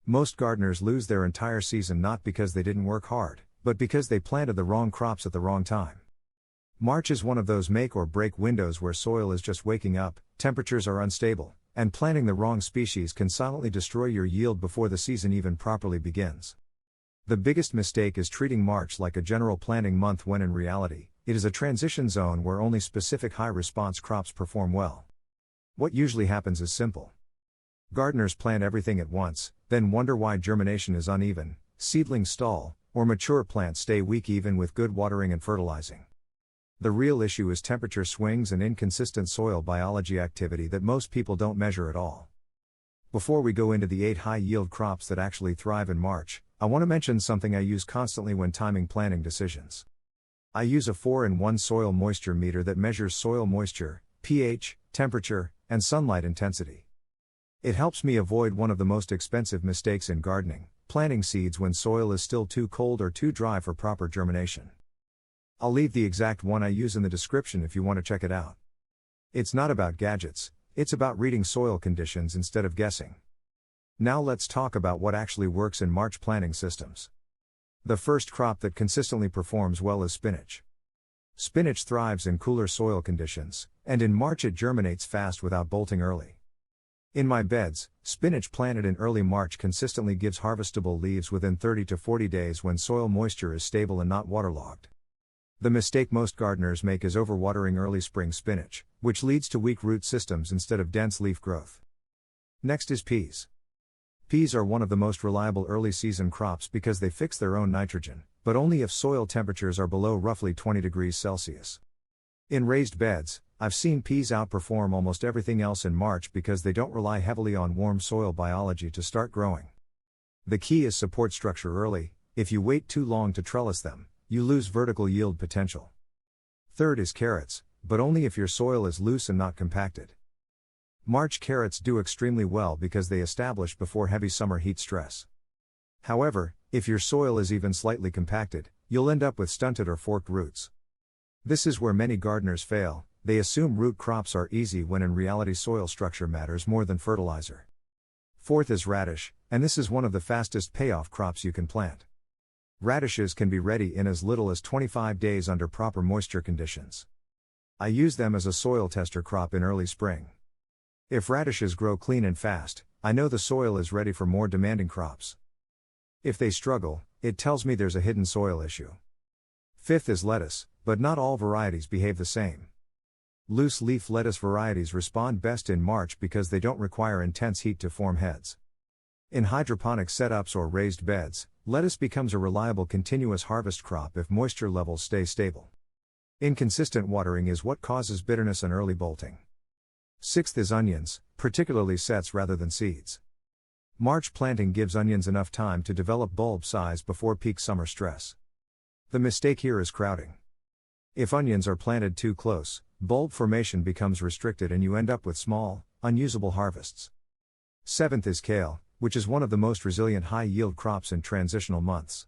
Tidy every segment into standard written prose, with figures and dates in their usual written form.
Most gardeners lose their entire season not because they didn't work hard, but because they planted the wrong crops at the wrong time. March is one of those make or break windows where soil is just waking up, temperatures are unstable, and planting the wrong species can silently destroy your yield before the season even properly begins. The biggest mistake is treating March like a general planting month when in reality, it is a transition zone where only specific high-response crops perform well. What usually happens is simple. Gardeners plant everything at once, then wonder why germination is uneven, seedlings stall, or mature plants stay weak even with good watering and fertilizing. The real issue is temperature swings and inconsistent soil biology activity that most people don't measure at all. Before we go into the 8 high-yield crops that actually thrive in March, I want to mention something I use constantly when timing planting decisions. I use a 4-in-1 soil moisture meter that measures soil moisture, pH, temperature, and sunlight intensity. It helps me avoid one of the most expensive mistakes in gardening, planting seeds when soil is still too cold or too dry for proper germination. I'll leave the exact one I use in the description if you want to check it out. It's not about gadgets, it's about reading soil conditions instead of guessing. Now let's talk about what actually works in March planting systems. The first crop that consistently performs well is spinach. Spinach thrives in cooler soil conditions, and in March it germinates fast without bolting early. In my beds, spinach planted in early March consistently gives harvestable leaves within 30 to 40 days when soil moisture is stable and not waterlogged. The mistake most gardeners make is overwatering early spring spinach, which leads to weak root systems instead of dense leaf growth. Next is peas. Peas are one of the most reliable early season crops because they fix their own nitrogen, but only if soil temperatures are below roughly 20 degrees Celsius. In raised beds, I've seen peas outperform almost everything else in March because they don't rely heavily on warm soil biology to start growing. The key is support structure early. If you wait too long to trellis them, you lose vertical yield potential. Third is carrots, but only if your soil is loose and not compacted. March carrots do extremely well because they establish before heavy summer heat stress. However, if your soil is even slightly compacted, you'll end up with stunted or forked roots. This is where many gardeners fail. They assume root crops are easy when in reality soil structure matters more than fertilizer. Fourth is radish, and this is one of the fastest payoff crops you can plant. Radishes can be ready in as little as 25 days under proper moisture conditions. I use them as a soil tester crop in early spring. If radishes grow clean and fast, I know the soil is ready for more demanding crops. If they struggle, it tells me there's a hidden soil issue. Fifth is lettuce, but not all varieties behave the same. Loose leaf lettuce varieties respond best in March because they don't require intense heat to form heads. In hydroponic setups or raised beds, lettuce becomes a reliable continuous harvest crop if moisture levels stay stable. Inconsistent watering is what causes bitterness and early bolting. Sixth is onions, particularly sets rather than seeds. March planting gives onions enough time to develop bulb size before peak summer stress. The mistake here is crowding. If onions are planted too close, bulb formation becomes restricted and you end up with small, unusable harvests. Seventh is kale, which is one of the most resilient high-yield crops in transitional months.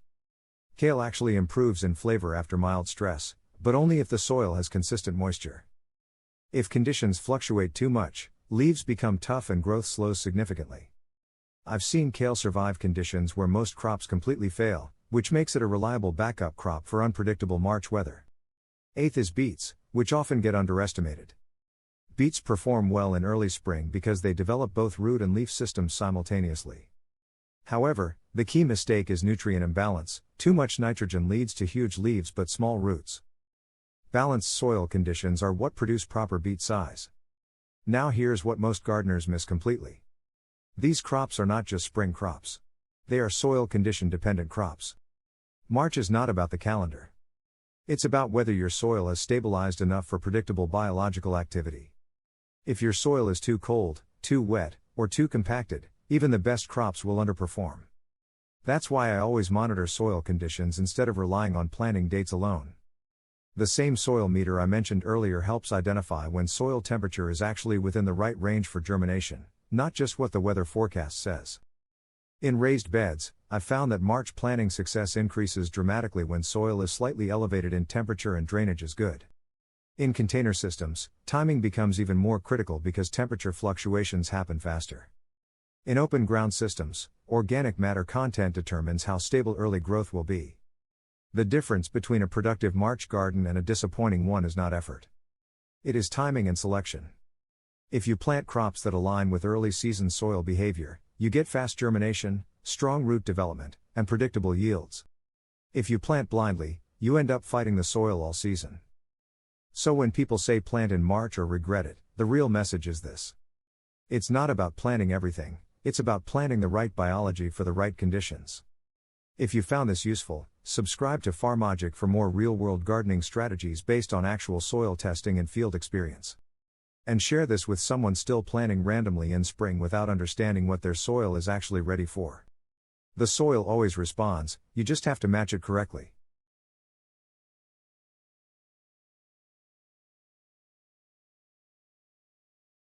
Kale actually improves in flavor after mild stress, but only if the soil has consistent moisture. If conditions fluctuate too much, leaves become tough and growth slows significantly. I've seen kale survive conditions where most crops completely fail, which makes it a reliable backup crop for unpredictable March weather. Eighth is beets, which often get underestimated. Beets perform well in early spring because they develop both root and leaf systems simultaneously. However, the key mistake is nutrient imbalance. Too much nitrogen leads to huge leaves but small roots. Balanced soil conditions are what produce proper beet size. Now here's what most gardeners miss completely. These crops are not just spring crops. They are soil condition dependent crops. March is not about the calendar. It's about whether your soil is stabilized enough for predictable biological activity. If your soil is too cold, too wet, or too compacted, even the best crops will underperform. That's why I always monitor soil conditions instead of relying on planting dates alone. The same soil meter I mentioned earlier helps identify when soil temperature is actually within the right range for germination, not just what the weather forecast says. In raised beds, I've found that March planting success increases dramatically when soil is slightly elevated in temperature and drainage is good. In container systems, timing becomes even more critical because temperature fluctuations happen faster. In open ground systems, organic matter content determines how stable early growth will be. The difference between a productive March garden and a disappointing one is not effort. It is timing and selection. If you plant crops that align with early season soil behavior, you get fast germination, strong root development, and predictable yields. If you plant blindly, you end up fighting the soil all season. So when people say plant in March or regret it, the real message is this. It's not about planting everything, it's about planting the right biology for the right conditions. If you found this useful, subscribe to Farmogic for more real-world gardening strategies based on actual soil testing and field experience. And share this with someone still planting randomly in spring without understanding what their soil is actually ready for. The soil always responds, you just have to match it correctly.